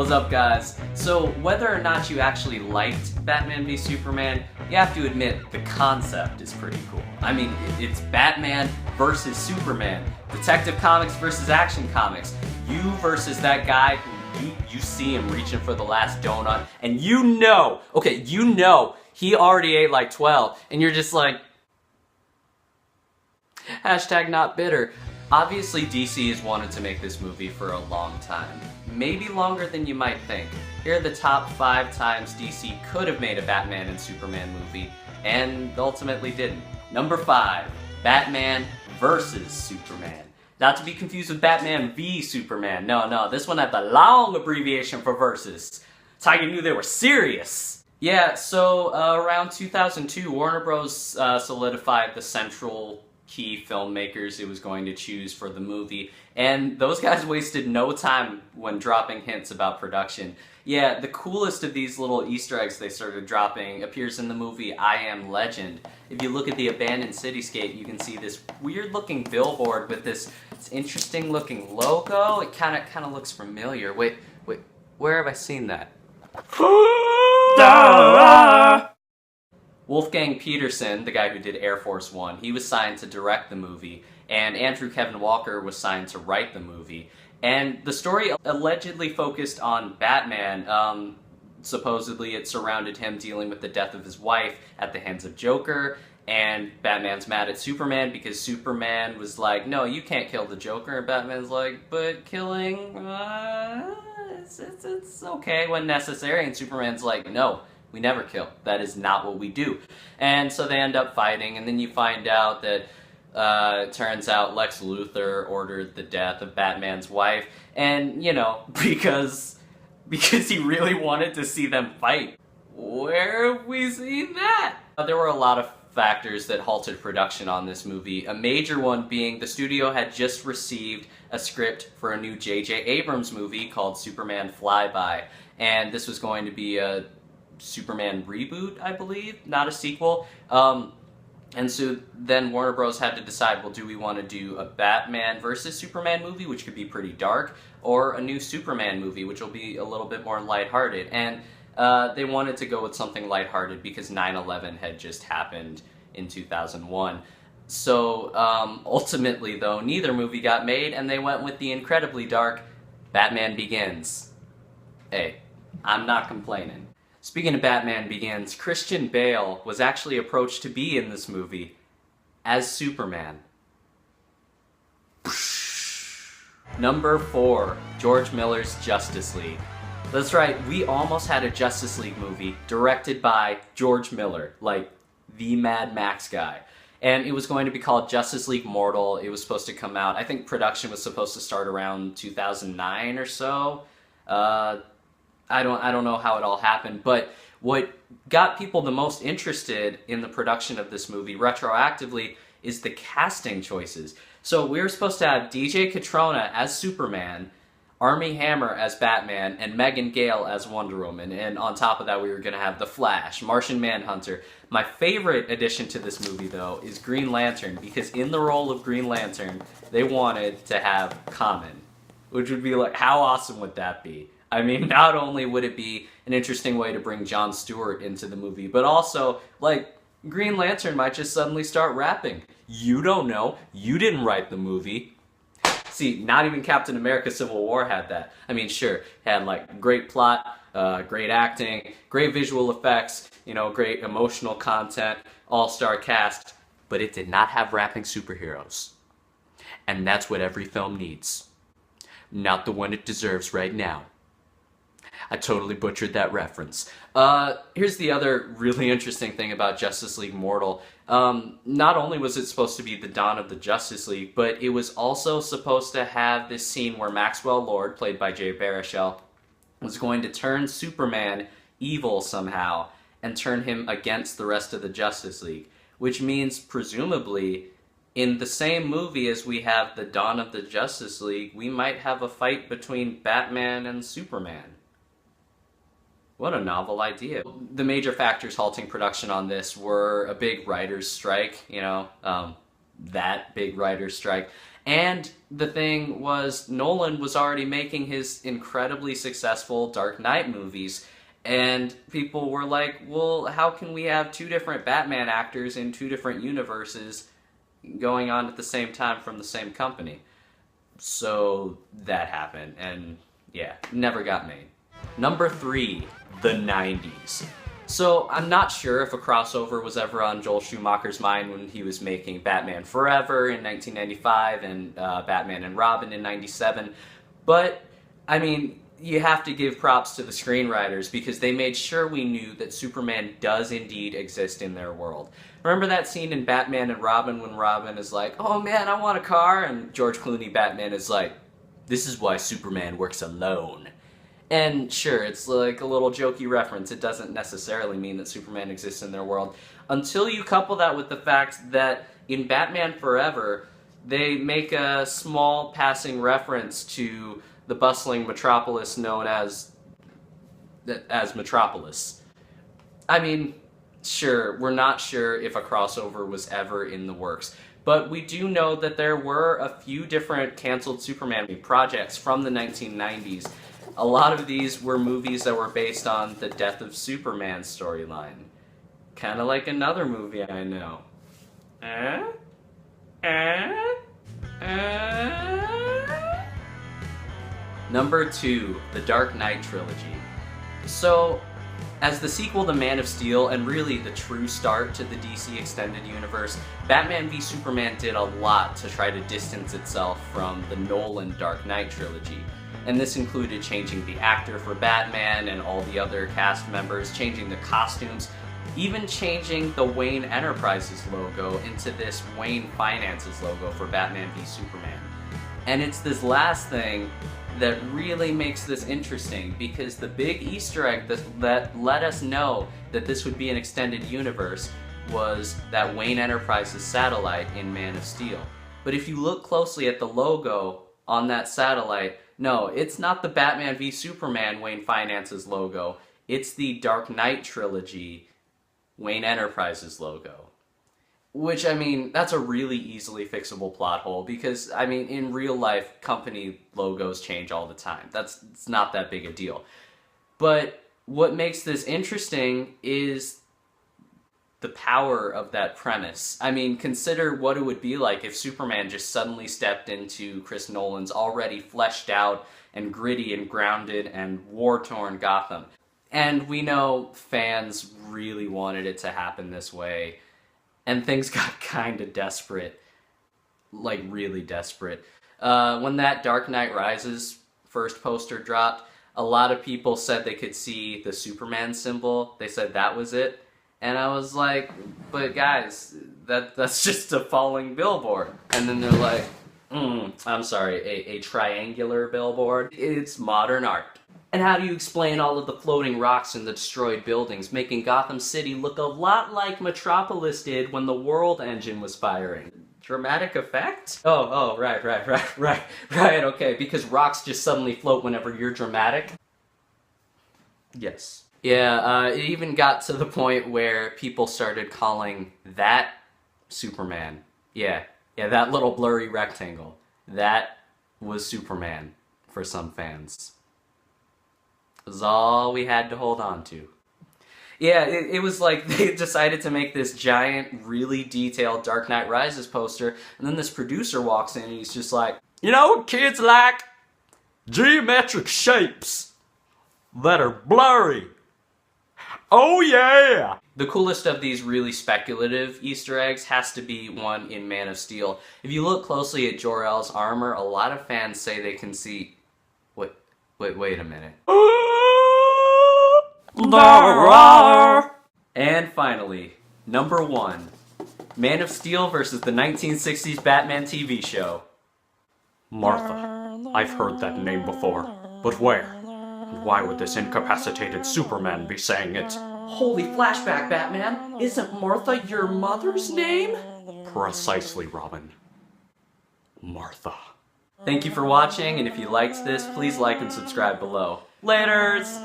What's up, guys? So, whether or not you actually liked Batman v Superman, you have to admit the concept is pretty cool. I mean, it's Batman versus Superman, Detective Comics versus Action Comics, you versus that guy who you see him reaching for the last donut, and you know he already ate like 12, and you're just like, hashtag not bitter. Obviously, DC has wanted to make this movie for a long time. Maybe longer than you might think. Here are the top 5 times DC could have made a Batman and Superman movie, and ultimately didn't. Number 5, Batman versus Superman. Not to be confused with Batman v Superman. No, this one had the long abbreviation for versus. That's how you knew they were serious. Yeah, so around 2002, Warner Bros. Solidified the central key filmmakers it was going to choose for the movie, and those guys wasted no time when dropping hints about production. Yeah, the coolest of these little Easter eggs they started dropping appears in the movie I Am Legend. If you look at the abandoned cityscape, you can see this weird looking billboard with this interesting looking logo. It kind of looks familiar. Wait, where have I seen that? Wolfgang Peterson, the guy who did Air Force One, he was signed to direct the movie, and Andrew Kevin Walker was signed to write the movie. And the story allegedly focused on Batman. Supposedly it surrounded him dealing with the death of his wife at the hands of Joker, and Batman's mad at Superman because Superman was like, no, you can't kill the Joker, and Batman's like, but killing, it's okay when necessary, and Superman's like, no. We never kill. That is not what we do. And so they end up fighting, and then you find out that it turns out Lex Luthor ordered the death of Batman's wife, and, you know, because he really wanted to see them fight. Where have we seen that? There were a lot of factors that halted production on this movie, a major one being the studio had just received a script for a new J.J. Abrams movie called Superman Flyby, and this was going to be a Superman reboot, I believe, not a sequel. And so then Warner Bros. Had to decide, well, do we want to do a Batman versus Superman movie, which could be pretty dark, or a new Superman movie, which will be a little bit more lighthearted? And they wanted to go with something lighthearted because 9/11 had just happened in 2001. So ultimately, though, neither movie got made, and they went with the incredibly dark Batman Begins. Hey, I'm not complaining. Speaking of Batman Begins, Christian Bale was actually approached to be in this movie as Superman. Number 4, George Miller's Justice League. That's right, we almost had a Justice League movie directed by George Miller, like the Mad Max guy. And it was going to be called Justice League Mortal. It was supposed to come out, I think production was supposed to start around 2009 or so. I don't know how it all happened, but what got people the most interested in the production of this movie retroactively is the casting choices. So we were supposed to have DJ Catrona as Superman, Armie Hammer as Batman, and Megan Gale as Wonder Woman. And on top of that, we were going to have The Flash, Martian Manhunter. My favorite addition to this movie, though, is Green Lantern, because in the role of Green Lantern, they wanted to have Common, which would be like, how awesome would that be? I mean, not only would it be an interesting way to bring Jon Stewart into the movie, but also, like, Green Lantern might just suddenly start rapping. You don't know. You didn't write the movie. See, not even Captain America Civil War had that. I mean, sure, it had, like, great plot, great acting, great visual effects, you know, great emotional content, all-star cast, but it did not have rapping superheroes. And that's what every film needs. Not the one it deserves right now. I totally butchered that reference. Here's the other really interesting thing about Justice League Mortal. Not only was it supposed to be the dawn of the Justice League, but it was also supposed to have this scene where Maxwell Lord, played by Jay Baruchel, was going to turn Superman evil somehow and turn him against the rest of the Justice League. Which means, presumably, in the same movie as we have the dawn of the Justice League, we might have a fight between Batman and Superman. What a novel idea. The major factors halting production on this were a big writer's strike, you know, that big writer's strike. And the thing was, Nolan was already making his incredibly successful Dark Knight movies, and people were like, well, how can we have two different Batman actors in two different universes going on at the same time from the same company? So that happened, and yeah, never got made. Number 3, the 90s. So I'm not sure if a crossover was ever on Joel Schumacher's mind when he was making Batman Forever in 1995 and Batman and Robin in 97, but I mean, you have to give props to the screenwriters because they made sure we knew that Superman does indeed exist in their world. Remember that scene in Batman and Robin when Robin is like, oh man, I want a car, and George Clooney Batman is like, this is why Superman works alone. And sure, it's like a little jokey reference. It doesn't necessarily mean that Superman exists in their world. Until you couple that with the fact that in Batman Forever, they make a small passing reference to the bustling metropolis known as Metropolis. I mean, sure, we're not sure if a crossover was ever in the works, but we do know that there were a few different canceled Superman projects from the 1990s. A lot of these were movies that were based on the Death of Superman storyline. Kind of like another movie I know. Number 2, the Dark Knight Trilogy. So, as the sequel to Man of Steel, and really the true start to the DC Extended Universe, Batman v Superman did a lot to try to distance itself from the Nolan Dark Knight Trilogy. And this included changing the actor for Batman and all the other cast members, changing the costumes, even changing the Wayne Enterprises logo into this Wayne Finances logo for Batman v Superman. And it's this last thing that really makes this interesting, because the big Easter egg that let us know that this would be an extended universe was that Wayne Enterprises satellite in Man of Steel. But if you look closely at the logo on that satellite, no, it's not the Batman v Superman Wayne Finances logo. It's the Dark Knight Trilogy Wayne Enterprises logo. Which, I mean, that's a really easily fixable plot hole because, I mean, in real life, company logos change all the time. It's not that big a deal. But what makes this interesting is the power of that premise. I mean, consider what it would be like if Superman just suddenly stepped into Chris Nolan's already fleshed out and gritty and grounded and war-torn Gotham. And we know fans really wanted it to happen this way, and things got kind of desperate. Like, really desperate. When that Dark Knight Rises first poster dropped, a lot of people said they could see the Superman symbol. They said that was it. And I was like, but guys, that's just a falling billboard. And then they're like, I'm sorry, a triangular billboard? It's modern art. And how do you explain all of the floating rocks and the destroyed buildings, making Gotham City look a lot like Metropolis did when the World Engine was firing? Dramatic effect? Oh, right, okay, because rocks just suddenly float whenever you're dramatic? Yes. Yeah, it even got to the point where people started calling that Superman. Yeah, that little blurry rectangle. That was Superman for some fans. It was all we had to hold on to. Yeah, it was like they decided to make this giant, really detailed Dark Knight Rises poster, and then this producer walks in and he's just like, you know what kids like? Geometric shapes that are blurry. Oh yeah! The coolest of these really speculative Easter eggs has to be one in Man of Steel. If you look closely at Jor-El's armor, a lot of fans say they can see... Wait a minute. And finally, number 1. Man of Steel versus the 1960s Batman TV show. Martha. I've heard that name before. But where? And why would this incapacitated Superman be saying it? Holy flashback, Batman! Isn't Martha your mother's name? Precisely, Robin. Martha. Thank you for watching, and if you liked this, please like and subscribe below. Laters!